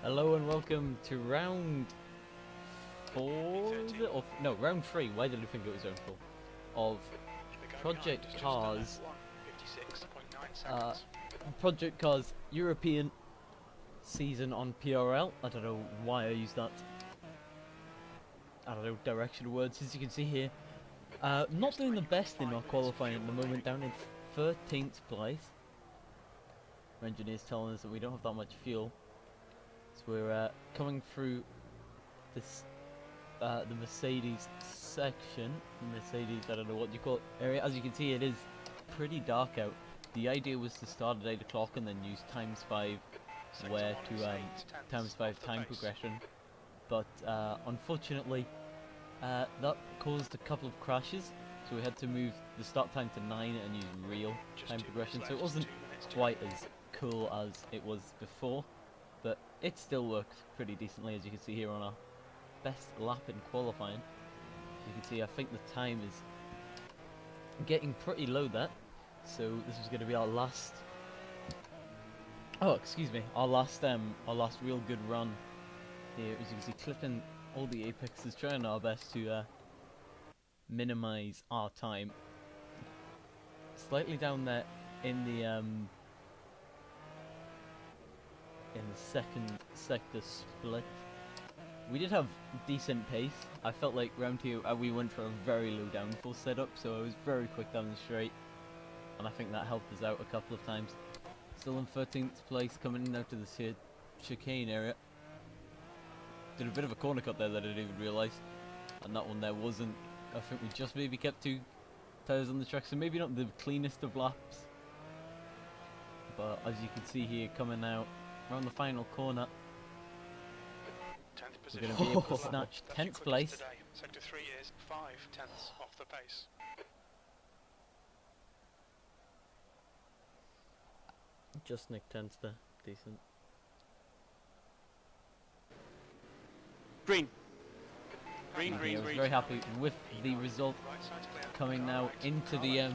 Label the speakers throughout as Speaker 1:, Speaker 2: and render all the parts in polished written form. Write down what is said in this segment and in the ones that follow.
Speaker 1: Hello and welcome to round 4, or no, round 3, why did I think it was round 4, of Project Cars European season on PRL. I don't know why I used that, I don't know, direction of words. As you can see here, not doing the best in our qualifying at the moment, down in 13th place. Our engineer's telling us that we don't have that much fuel. So we're coming through this, the Mercedes section, Mercedes, I don't know what you call it, area. As you can see, it is pretty dark out. The idea was to start at 8 o'clock and then use ×5 where to ×5 time progression. But unfortunately, that caused a couple of crashes. So we had to move the start time to 9 and use real time progression. So it wasn't quite as cool as it was before. But it still worked pretty decently, as you can see here on our best lap in qualifying. As you can see, I think the time is getting pretty low there. So this is going to be our last. Oh, excuse me, our last real good run here. As you can see, clipping all the apexes, trying our best to minimize our time. Slightly down there in the second sector split. We did have decent pace. I felt like round 2 we went for a very low downforce setup, so I was very quick down the straight, and I think that helped us out a couple of times. Still in 13th place, coming in out to this here chicane area. Did a bit of a corner cut there that I didn't even realise, and that one there wasn't. I think we just maybe kept 2 tyres on the track, so maybe not the cleanest of laps. But as you can see here, coming out around the final corner, we're going to be able to snatch 10th place.
Speaker 2: Sector 3 is 5/10 off the pace.
Speaker 1: Just nick 10th there, decent.
Speaker 2: Green.
Speaker 1: I was very happy with the result. Coming now into the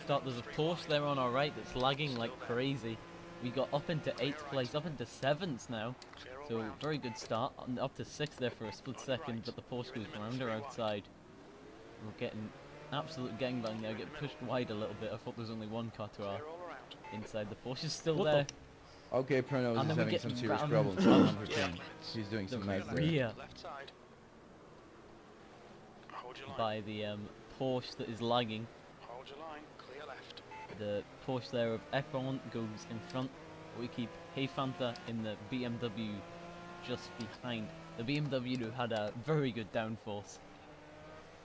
Speaker 1: start, there's a Porsche there on our right that's lagging like crazy. We got up into 8th place, up into 7th now. So very good start, up to 6th there for a split second, but the Porsche goes round our outside. We're getting absolute gangbang there, getting pushed wide a little bit. I thought there was only one car to our inside. The Porsche is still there.
Speaker 3: Okay, Prono is having some serious problems. He's doing some nice
Speaker 1: rear by the Porsche that is lagging.
Speaker 2: Hold your line, clear left.
Speaker 1: The Porsche there of F1 goes in front. We keep Hey Fanta in the BMW just behind. The BMW had a very good downforce,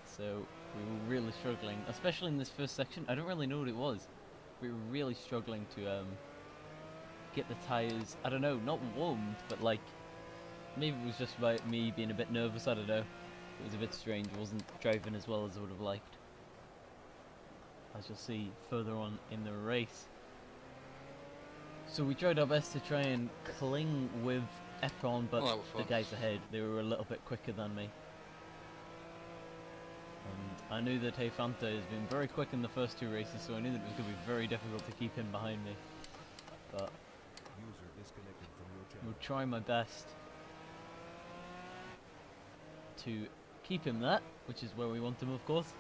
Speaker 1: so we were really struggling, especially in this first section. I don't really know what it was. We were really struggling to get the tyres, I don't know, not warmed, but like, maybe it was just about me being a bit nervous, I don't know. It was a bit strange, I wasn't driving as well as I would have liked, as you'll see further on in the race. So we tried our best to try and cling with Efron, but the guys ahead, they were a little bit quicker than me. And I knew that Hey Fanta has been very quick in the first 2 races, so I knew that it was going to be very difficult to keep him behind me. But we'll try my best to keep him there, which is where we want him, of course.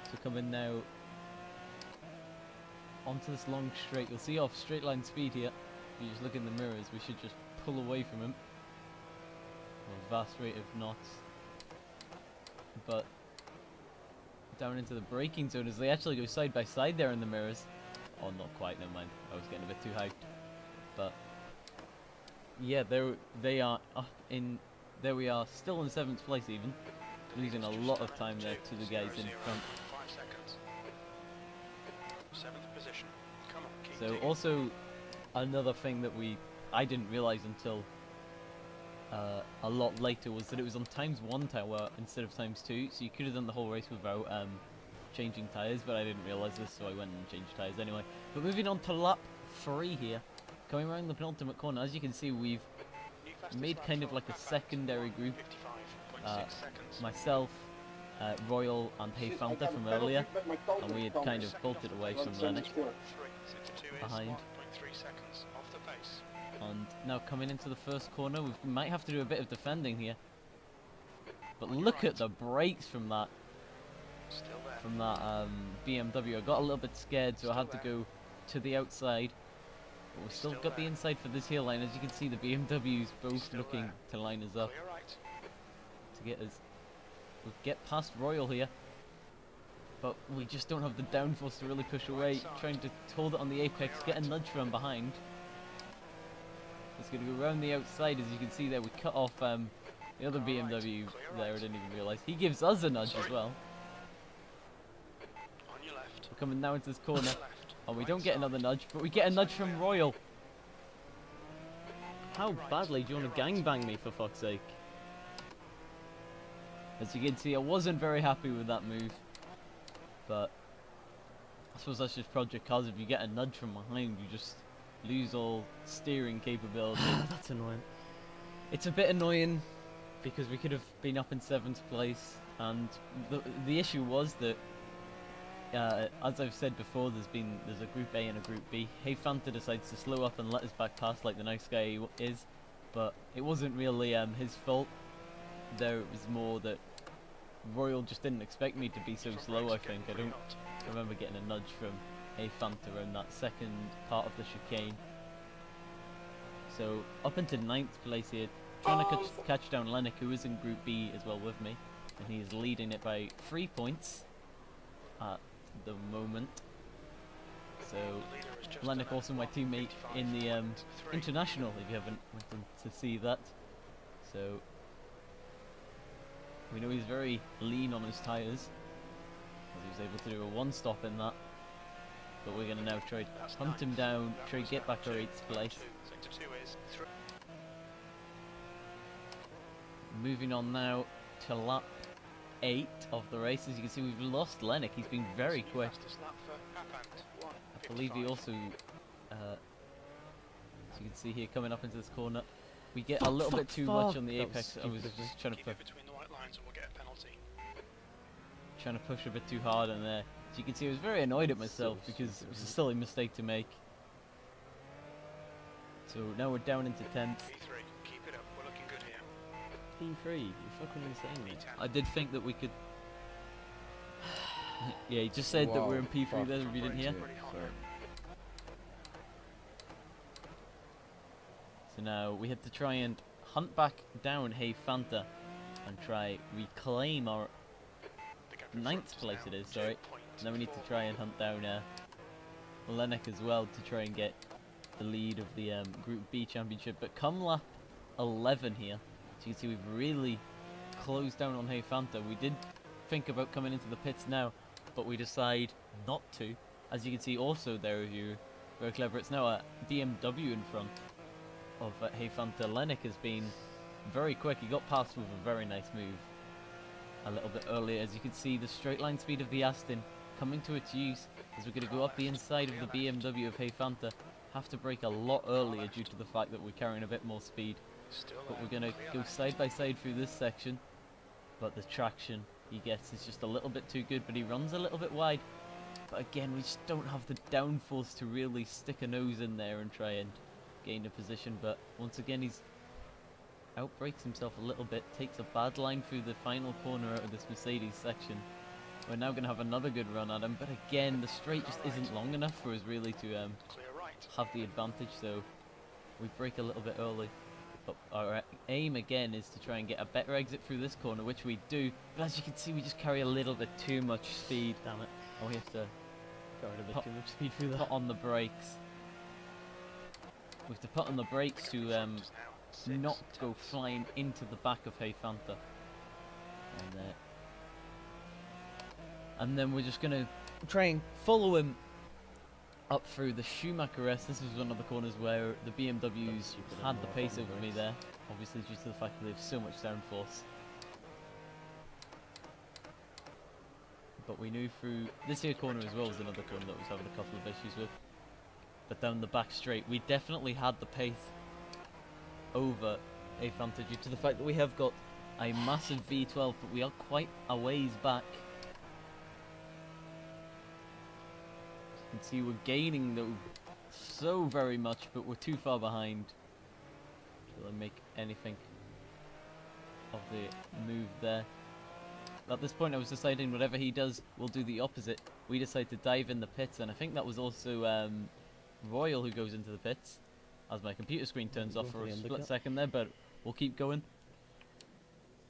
Speaker 1: So come in now onto this long straight. You'll see off straight line speed here. If you just look in the mirrors, we should just pull away from him at a vast rate of knots. But down into the braking zone as they actually go side by side there in the mirrors. Oh, not quite, never mind. I was getting a bit too hyped. But yeah, they are up in, there we are, still in 7th place even. Losing a lot of time there to the guys in front.
Speaker 2: 5 seconds. 7th position. Come on, keep
Speaker 1: so
Speaker 2: digging.
Speaker 1: Also another thing that I didn't realise until a lot later was that it was on ×1 tower instead of ×2, so you could have done the whole race without changing tyres, but I didn't realise this, so I went and changed tyres anyway. But moving on to lap 3 here, coming around the penultimate corner, as you can see we've made kind of like a secondary group. Myself, Royal and Hey Fanta from earlier, and we had kind of bolted away from Lennox behind. And now coming into the first corner, we might have to do a bit of defending here. But look at the brakes from that
Speaker 2: Still there.
Speaker 1: BMW. I got a little bit scared, so I had to go to the outside. But we've still got the inside for this heel line. As you can see, the BMWs both looking to line us up
Speaker 2: Clear right.
Speaker 1: to get us. We'll get past Royal here, but we just don't have the downforce to really push away. Trying to hold it on the apex, get a nudge from behind. It's going to go around the outside. As you can see there, we cut off the other BMW there. I didn't even realise. He gives us a nudge as well.
Speaker 2: On your left.
Speaker 1: We're coming now into this corner.
Speaker 2: Left.
Speaker 1: Oh, we don't get another nudge, but we get a nudge from Royal. How badly do you want to gangbang me, for fuck's sake? As you can see, I wasn't very happy with that move. But I suppose that's just Project Cars. If you get a nudge from behind, you just lose all steering capability. That's annoying. It's a bit annoying because we could have been up in 7th place, and the issue was that as I've said before, there's a Group A and a Group B. Hey Fanta decides to slow up and let us back past like the nice guy he is, but it wasn't really his fault. There it was more that Royal just didn't expect me to be so slow. I think I don't remember getting a nudge from Hey Fanta in that second part of the chicane. So up into 9th place here, trying to catch down Lennox, who is in Group B as well with me, and he is leading it by 3 points at the moment. So Lennox also my teammate in the International, if you haven't went to see that. So we know he's very lean on his tyres, as he was able to do a 1-stop in that. But we're going to now try to hunt him down, try to get back our 8th place. Moving on now to lap 8 of the race. As you can see, we've lost Lennox. He's been very quick. I believe he also, as you can see here, coming up into this corner, we get a little bit too much on the apex. I was just trying to push a bit too hard in there. As you can see, I was very annoyed at myself because it was a silly mistake to make. So now we're down into 10th.
Speaker 2: Keep it up. We're looking good here.
Speaker 1: P3, you're fucking insane. I did think that we could. Yeah, he just said that we're in P3 there, if you didn't hear. So now we have to try and hunt back down Hey Fanta and try reclaim our 9th place it is, sorry. Now we need to try and hunt down Lennox as well to try and get the lead of the Group B championship. But come lap 11 here, as you can see, we've really closed down on Hey Fanta. We did think about coming into the pits now, but we decide not to. As you can see also there, if you're very clever, it's now a BMW in front of Hey Fanta. Lennox has been very quick. He got past with a very nice move a little bit earlier. As you can see, the straight line speed of the Aston coming to its use as we're going to go up the inside of the BMW of Hey Fanta. Have to brake a lot earlier due to the fact that we're carrying a bit more speed. But we're going to go side by side through this section. But the traction he gets is just a little bit too good, but he runs a little bit wide. But again, we just don't have the downforce to really stick a nose in there and try and gain a position. But once again, he's outbrakes himself a little bit, takes a bad line through the final corner out of this Mercedes section. We're now going to have another good run at him, but again, the straight just isn't long enough for us really to have the advantage, so we brake a little bit early. But our aim again is to try and get a better exit through this corner, which we do, but as you can see, we just carry a little bit too much speed. Damn it. Oh, we have to carry a bit too much speed through that. Put on the brakes. We have to put on the brakes to not go flying into the back of Hey Fanta. And then we're just going to try and follow him up through the Schumacher S. This was one of the corners where the BMWs had the pace over me there, obviously due to the fact that they have so much downforce. But we knew through this here corner as well was another corner that was having a couple of issues with. But down the back straight, we definitely had the pace over Hey Fanta due to the fact that we have got a massive V12, but we are quite a ways back. You can see we're gaining though so very much, but we're too far behind. Will I make anything of the move there? At this point I was deciding whatever he does, we'll do the opposite. We decide to dive in the pits, and I think that was also Royal who goes into the pits, as my computer screen turns off for a split second there, but we'll keep going.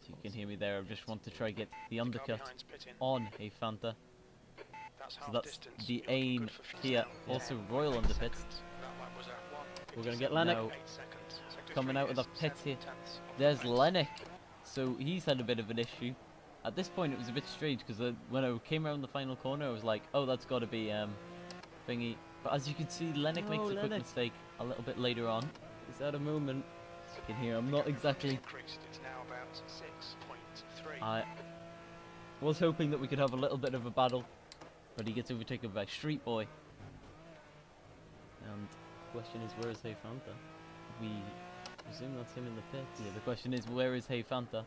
Speaker 1: So you can hear me there, I just want to try to get the undercut on a Fanta. So that's the aim here. Also Royal on the pits. We're going to get Lennox coming out of the pit here. There's Lennox. So he's had a bit of an issue. At this point it was a bit strange because when I came around the final corner I was like, oh, that's got to be thingy. But as you can see, Lennox makes a quick mistake a little bit later on. Is at a moment in here I'm not exactly... I was hoping that we could have a little bit of a battle, but he gets overtaken by Street Boy. And the question is, where is Hey Fanta? We presume that's him in the pits. Yeah, the question is, where is Hey Fanta?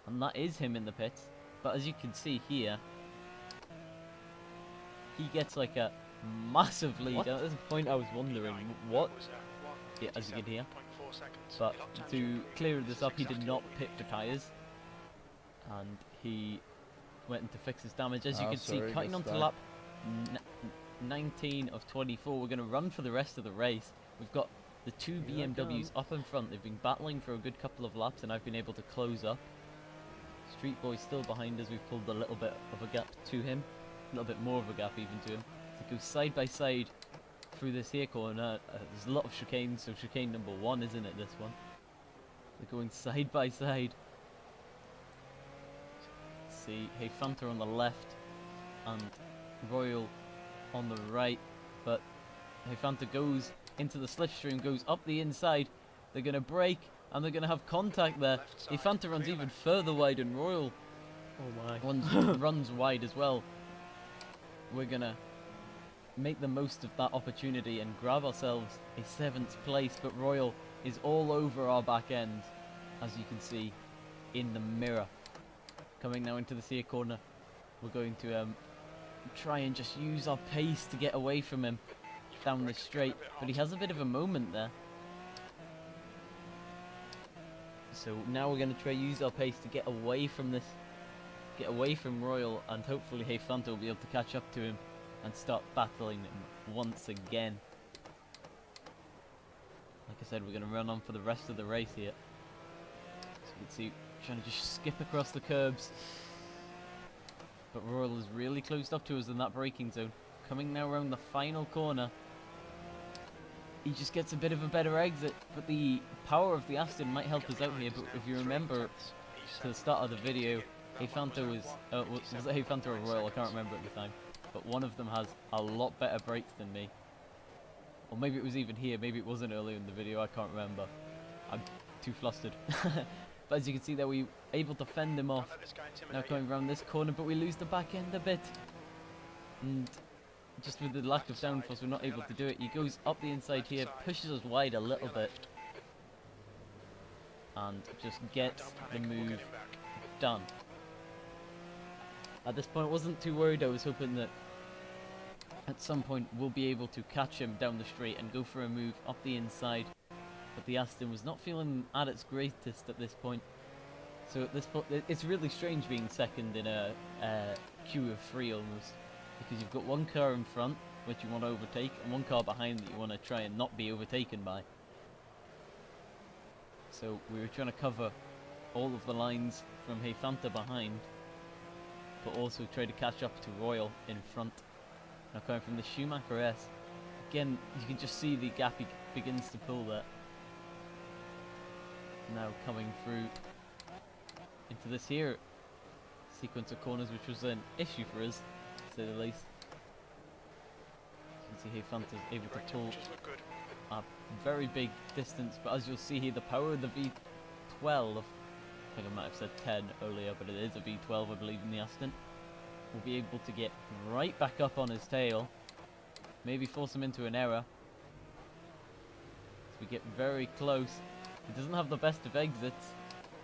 Speaker 1: And that is him in the pits. But as you can see here, he gets like a massive lead. At this point I was wondering, what? Yeah, as you can hear. But to clear this up, he did not pit for tyres. And he went in to fix his damage. As you can see, cutting onto lap 19 of 24. We're going to run for the rest of the race. We've got the two BMWs up in front. They've been battling for a good couple of laps, and I've been able to close up. Street Boy's still behind us. We've pulled a little bit of a gap to him. A little bit more of a gap even to him. To go side by side through this here corner. There's a lot of chicanes, so chicane number 1, isn't it, this one? They're going side by side. See, Hey Fanta on the left and Royal on the right, but Hey Fanta goes into the slipstream, goes up the inside. They're going to brake and they're going to have contact there. Hey Fanta runs even further wide and Royal runs wide as well. We're going to make the most of that opportunity and grab ourselves a 7th place, but Royal is all over our back end, as you can see in the mirror. Coming now into the here corner, we're going to try and just use our pace to get away from him down this straight, but he has a bit of a moment there. So now we're going to try use our pace to get away from this, get away from Royal, and hopefully Hey Fanta will be able to catch up to him and start battling him once again. Like I said, we're going to run on for the rest of the race here. So you can see, trying to just skip across the curbs. But Royal is really closed up to us in that braking zone. Coming now around the final corner. He just gets a bit of a better exit, but the power of the Aston might help us out here. But if you remember to the start of the video, Hey Fanta was it Hey Fanta or Royal? I can't remember at the time. But one of them has a lot better brakes than me. Or maybe it was even here, maybe it wasn't earlier in the video, I can't remember. I'm too flustered. But as you can see there, we were able to fend him off. Now coming around this corner, but we lose the back end a bit. And just with the lack of downforce, we're not able to do it. He goes up the inside here, pushes us wide a little bit. And just gets the move done. At this point I wasn't too worried. I was hoping that at some point we'll be able to catch him down the straight and go for a move up the inside. But the Aston was not feeling at its greatest at this point. So at this point, it's really strange being second in a queue of 3 almost. Because you've got one car in front, which you want to overtake, and one car behind that you want to try and not be overtaken by. So we were trying to cover all of the lines from Hey Fanta behind, but also try to catch up to Royal in front. Now coming from the Schumacher S, again you can just see the gap he begins to pull there. Now coming through into this here sequence of corners, which was an issue for us, to say the least. You can see Hey Fanta's able to pull a very big distance, but as you'll see here, the power of the V12, I think I might have said 10 earlier, but it is a V12 I believe in the Aston, will be able to get right back up on his tail, maybe force him into an error. So we get very close. He doesn't have the best of exits.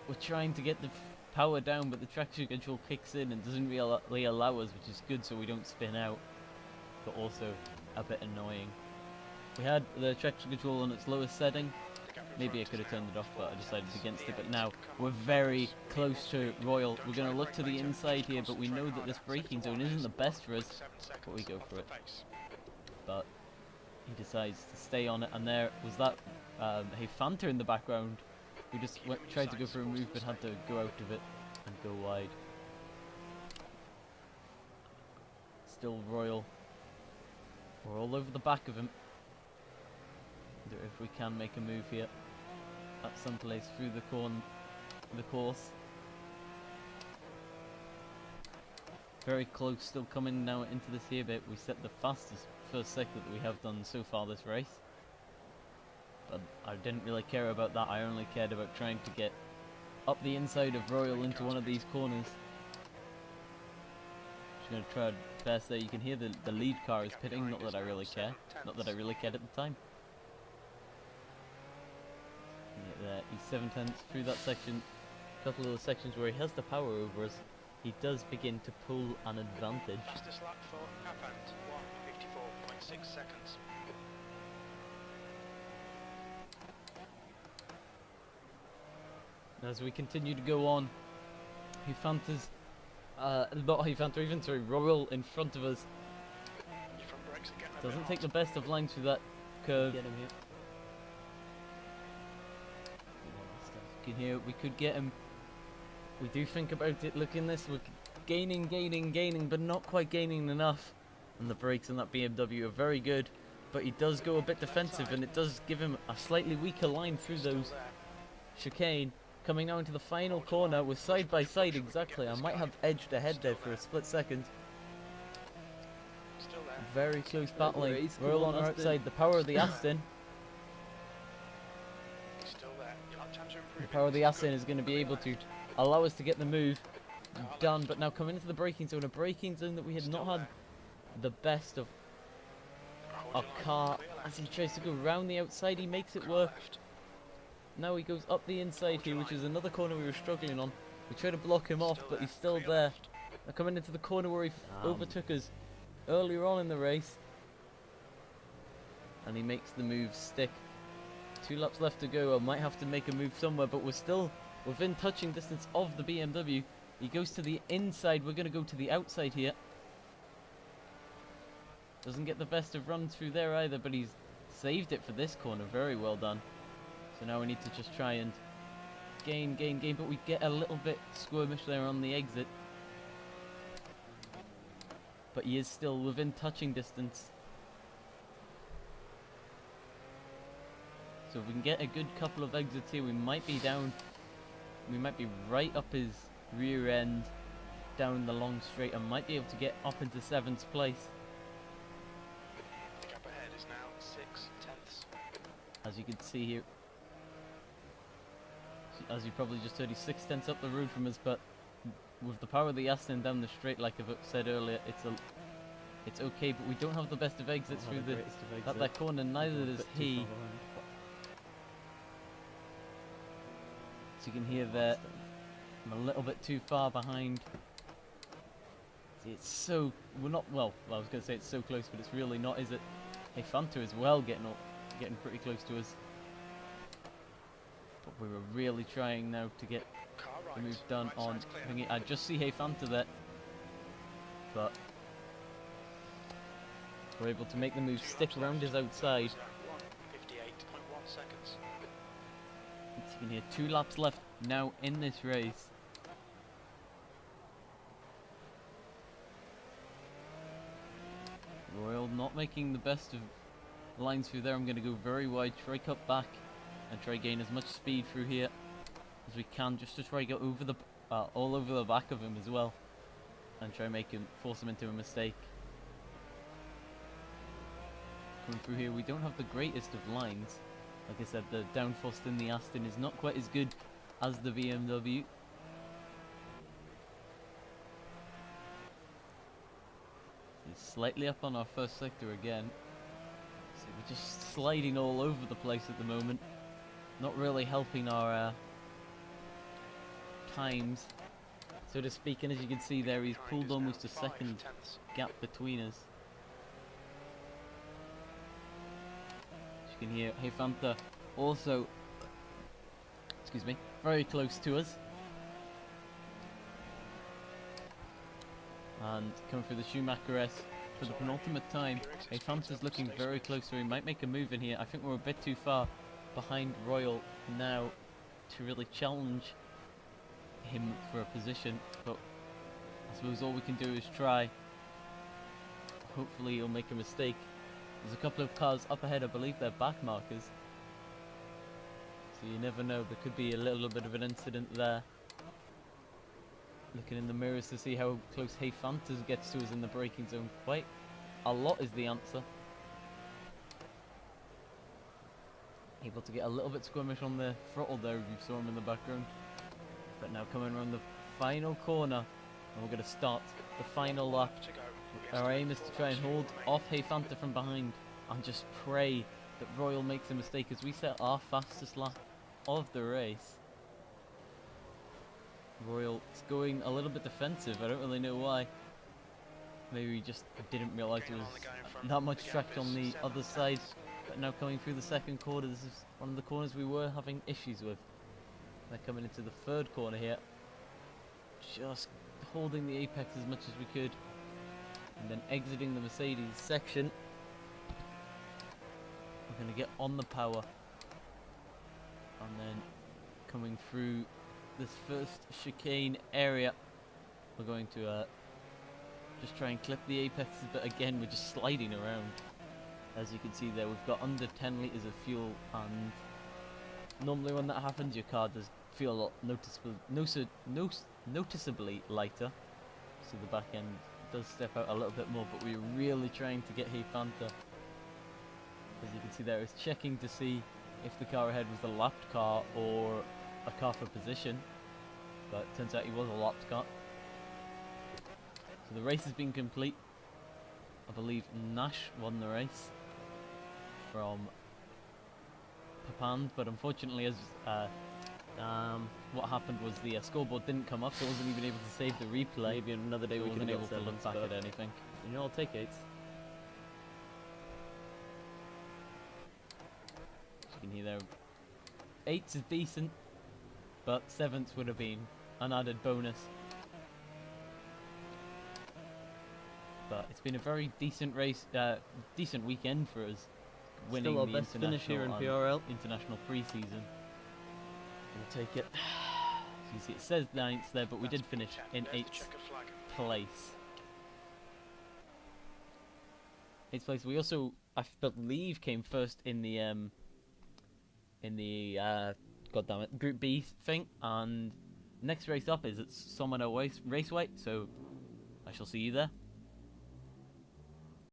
Speaker 1: We're trying to get the power down, but the traction control kicks in and doesn't really allow us, which is good so we don't spin out, but also a bit annoying. We had the traction control on its lowest setting, Maybe I could have turned it off, but I decided against it. But now we're very close to Royal. We're going to look to the inside here, but we know that this braking zone isn't the best for us, but we go for it. But he decides to stay on it, and there was that Hey Fanta in the background, who just tried to go for a move but had to go out of it and go wide. Still Royal. We're all over the back of him. Wonder if we can make a move here at some place through the course. Very close, still coming now into this here bit. We set the fastest first sector that we have done so far this race. But I didn't really care about that, I only cared about trying to get up the inside of Royal into one of these corners. Just going to try best there. You can hear the lead car is pitting, not that I really care. Not that I really cared at the time. There, he's 7 tenths through that section. A couple of the sections where he has the power over us, he does begin to pull an advantage.
Speaker 2: Fastest lap for Kapand, 1:54.6 seconds.
Speaker 1: As we continue to go on, Hifanta's, not Hifanta, even sorry, Royal in front of us. Doesn't take the best of lines through that curve. Get him here. You can hear we could get him. We do think about it. Look in this, we're gaining, but not quite gaining enough. And the brakes on that BMW are very good, but he does go a bit defensive, and it does give him a slightly weaker line through those chicane. Coming now into the final corner, we're side by side exactly. I might have edged ahead there for a split second. Very close battling. We're all on our outside. The power of the Aston. The power of the Aston is going to be able to allow us to get the move done. But now coming into the braking zone, a braking zone that we had not had the best of our car. As he tries to go round the outside, he makes it work. Now he goes up the inside here, which is another corner we were struggling on. We try to block him off, but he's still there. Now coming into the corner where he overtook us earlier on in the race. And he makes the move stick. 2 laps left to go. I might have to make a move somewhere, but we're still within touching distance of the BMW. He goes to the inside. We're going to go to the outside here. Doesn't get the best of runs through there either, but he's saved it for this corner. Very well done. So now we need to just try and gain, but we get a little bit squirmish there on the exit. But he is still within touching distance. So if we can get a good couple of exits here, we might be down. We might be right up his rear end down the long straight and might be able to get up into 7th place.
Speaker 2: The gap ahead is now 6 tenths.
Speaker 1: As you can see here. As you probably just heard, he's 6 tenths up the road from us, but with the power of the Aston down the straight, like I said earlier, it's okay, but we don't have the best of exits through that corner, neither does he. So you can hear there, I'm a little bit too far behind. See, it's so, we're not, well, I was going to say it's so close, but it's really not, is it? Hey, Fanta as well getting pretty close to us. But we were really trying now to get the move done on Thingy. I just see Hey Fanta there, but we're able to make the move stick around his outside.
Speaker 2: 58.1 seconds.
Speaker 1: As you can hear, 2 laps left now in this race. Royal not making the best of lines through there. I'm going to go very wide, try cut back, and try gain as much speed through here as we can, just to try get over the all over the back of him as well, and try force him into a mistake. Coming through here, we don't have the greatest of lines. Like I said, the downforce in the Aston is not quite as good as the BMW. He's slightly up on our first sector again. So we're just sliding all over the place at the moment. Not really helping our times, so to speak. And as you can see there, he's pulled almost a second gap between us. As you can hear, Hey Fanta also excuse me, very close to us. And coming through the Schumacher S for the penultimate time. Fanta's looking very close, so he might make a move in here. I think we're a bit too far behind Royal now to really challenge him for a position, but I suppose all we can do is try. Hopefully he'll make a mistake. There's a couple of cars up ahead, I believe they're back markers, so you never know, there could be a little bit of an incident there. Looking in the mirrors to see how close Hey Fantas gets to us in the braking zone. Quite a lot is the answer. Able to get a little bit squirmish on the throttle there if you saw him in the background. But now coming around the final corner, and we're going to start the final lap. Our aim is to try and hold off Hey Fanta from behind and just pray that Royal makes a mistake as we set our fastest lap of the race. Royal is going a little bit defensive, I don't really know why. Maybe we just didn't realise there was that much traction on the other side. But now coming through the second corner, this is one of the corners we were having issues with. They're coming into the third corner here. Just holding the apex as much as we could. And then exiting the Mercedes section. We're going to get on the power. And then coming through this first chicane area, we're going to just try and clip the apexes, but again we're just sliding around. As you can see there, we've got under 10 litres of fuel, and normally when that happens your car does feel a lot noticeably lighter, so the back end does step out a little bit more, but we're really trying to get Hey Fanta. As you can see there, it's checking to see if the car ahead was a lapped car or a car for position, but it turns out he was a lapped car. So the race has been complete. I believe Nash won the race from Papand, but unfortunately, as what happened was the scoreboard didn't come up, so I wasn't even able to save the replay. Maybe another day we can be able to look back at anything. You know, I'll take 8. As you can hear there, 8's is decent, but 7th would have been an added bonus. But it's been a very decent race, decent weekend for us. Winning still our best finish here in PRL. International pre-season. We'll take it. So you see it says 9th there, but we did finish in 8th place. 8th place. We also, I believe, came first in the goddammit, Group B thing. And next race up is at Somano Raceway, so I shall see you there.